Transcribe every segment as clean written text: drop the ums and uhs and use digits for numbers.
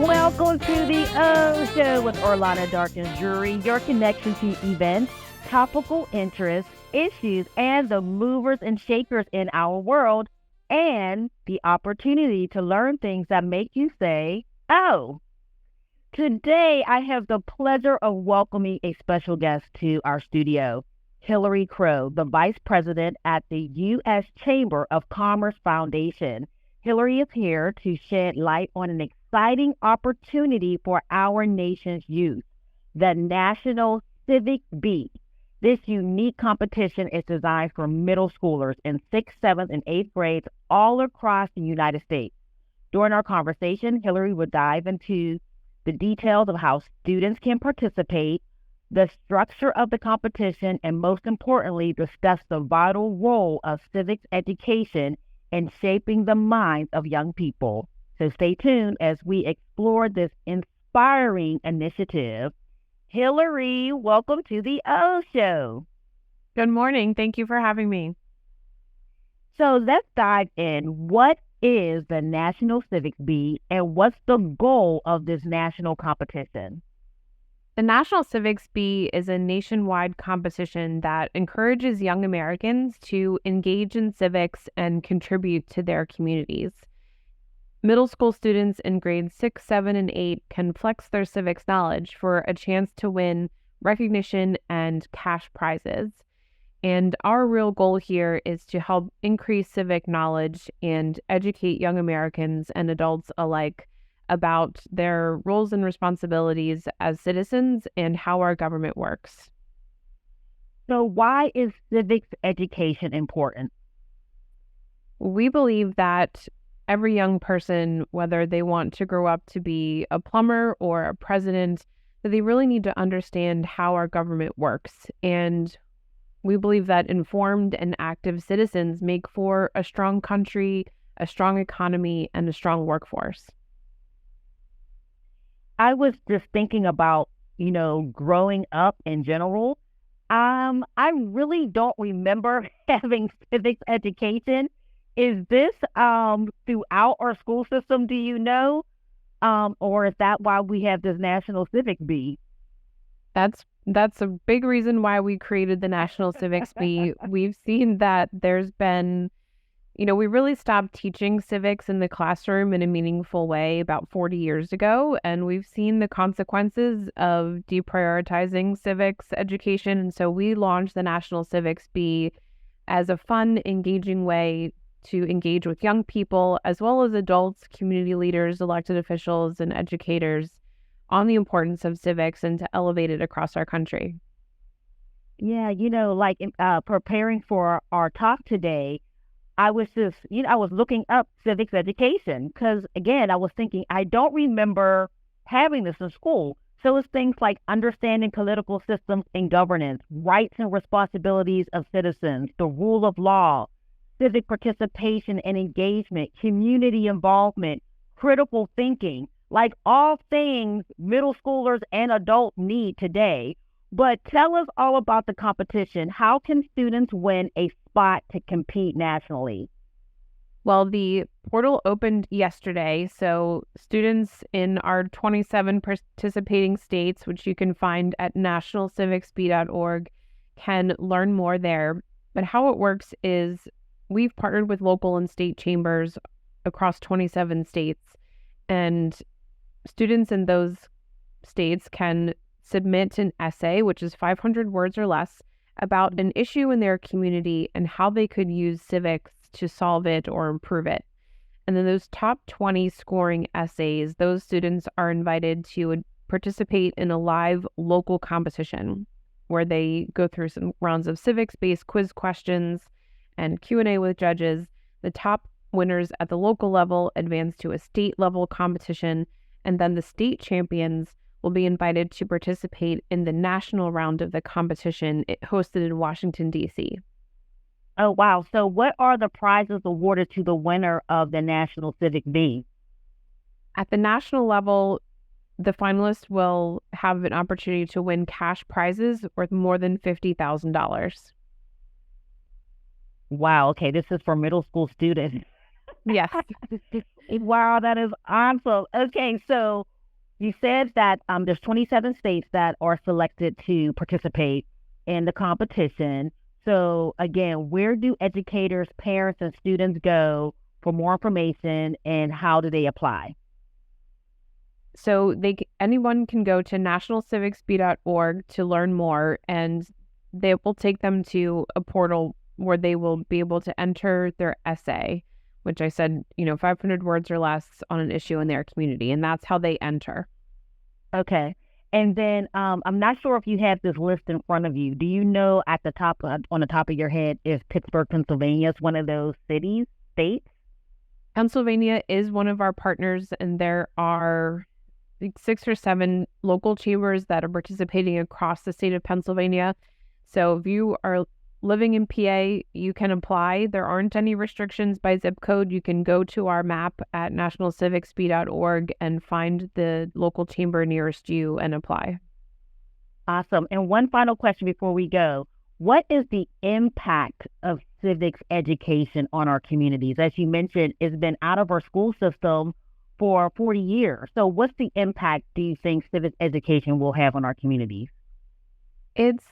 Welcome to the O Show with Orlana Darkins Drewery, your connection to events, topical interests, issues, and the movers and shakers in our world, and the opportunity to learn things that make you say, oh. Today, I have the pleasure of welcoming a special guest to our studio, Hillary Crowe, the Vice President at the U.S. Chamber of Commerce Foundation. Hillary is here to shed light on an exciting opportunity for our nation's youth, the National Civics Bee. This unique competition is designed for middle schoolers in 6th, 7th, and 8th grades all across the United States. During our conversation, Hillary will dive into the details of how students can participate, the structure of the competition, and most importantly, discuss the vital role of civics education in shaping the minds of young people. So stay tuned as we explore this inspiring initiative. Hillary, welcome to the O Show. Good morning. Thank you for having me. So let's dive in. What is the National Civics Bee and what's the goal of this national competition? The National Civics Bee is a nationwide competition that encourages young Americans to engage in civics and contribute to their communities. Middle school students in grades 6, 7, and 8 can flex their civics knowledge for a chance to win recognition and cash prizes. And our real goal here is to help increase civic knowledge and educate young Americans and adults alike about their roles and responsibilities as citizens and how our government works. So why is civics education important? We believe that every young person, whether they want to grow up to be a plumber or a president, that they really need to understand how our government works. And we believe that informed and active citizens make for a strong country, a strong economy, and a strong workforce. I was just thinking about, growing up in general. I really don't remember having civics education. Is this throughout our school system, do you know? Or is that why we have this National Civics Bee? That's a big reason why we created the National Civics Bee. We've seen that there's been we really stopped teaching civics in the classroom in a meaningful way about 40 years ago, and we've seen the consequences of deprioritizing civics education. And so we launched the National Civics Bee as a fun, engaging way to engage with young people, as well as adults, community leaders, elected officials, and educators on the importance of civics and to elevate it across our country. Yeah, preparing for our talk today, I was just, I was looking up civics education because, again, I was thinking, I don't remember having this in school. So it's things like understanding political systems and governance, rights and responsibilities of citizens, the rule of law, civic participation and engagement, community involvement, critical thinking, like all things middle schoolers and adults need today. But tell us all about the competition. How can students win a spot to compete nationally? Well, the portal opened yesterday, so students in our 27 participating states, which you can find at nationalcivicsbee.org, can learn more there. But how it works is we've partnered with local and state chambers across 27 states, and students in those states can submit an essay, which is 500 words or less, about an issue in their community and how they could use civics to solve it or improve it. And then those top 20 scoring essays, those students are invited to participate in a live local competition where they go through some rounds of civics-based quiz questions and Q&A with judges. The top winners at the local level advance to a state-level competition, and then the state champions will be invited to participate in the national round of the competition hosted in Washington, D.C. Oh, wow. So what are the prizes awarded to the winner of the National Civics Bee? At the national level, the finalists will have an opportunity to win cash prizes worth more than $50,000. Wow. Okay. This is for middle school students. Yes. Wow. That is awesome. Okay. So You said that there's 27 states that are selected to participate in the competition. So again, where do educators, parents, and students go for more information, and how do they apply? So anyone can go to nationalcivicsbee.org to learn more, and they will take them to a portal where they will be able to enter their essay, which I said, 500 words or less on an issue in their community, and that's how they enter. Okay. And then I'm not sure if you have this list in front of you. Do you know at the top, on the top of your head, if Pittsburgh, Pennsylvania is one of those states? Pennsylvania is one of our partners, and there are 6 or 7 local chambers that are participating across the state of Pennsylvania. So if you are living in PA, you can apply. There aren't any restrictions by zip code. You can go to our map at nationalcivicsbee.org and find the local chamber nearest you and apply. Awesome. And one final question before we go. What is the impact of civics education on our communities? As you mentioned, it's been out of our school system for 40 years. So what's the impact do you think civics education will have on our communities? It's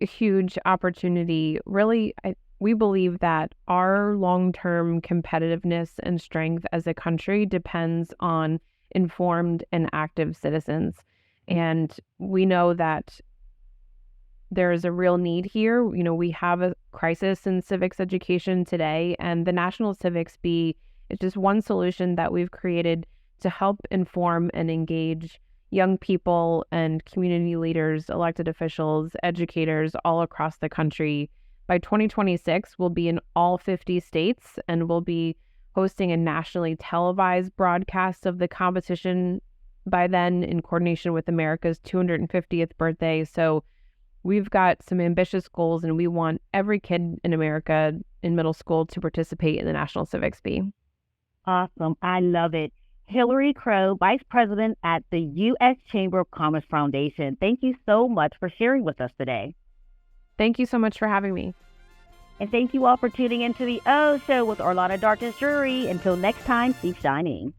a huge opportunity. Really, we believe that our long-term competitiveness and strength as a country depends on informed and active citizens. And we know that there is a real need here. We have a crisis in civics education today, and the National Civics Bee is just one solution that we've created to help inform and engage young people and community leaders, elected officials, educators all across the country. By 2026, we'll be in all 50 states, and we'll be hosting a nationally televised broadcast of the competition by then in coordination with America's 250th birthday. So we've got some ambitious goals, and we want every kid in America in middle school to participate in the National Civics Bee. Awesome. I love it. Hillary Crowe, Vice President at the U.S. Chamber of Commerce Foundation. Thank you so much for sharing with us today. Thank you so much for having me. And thank you all for tuning into the O Show with Orlana Darkins Drewery. Until next time, keep shining.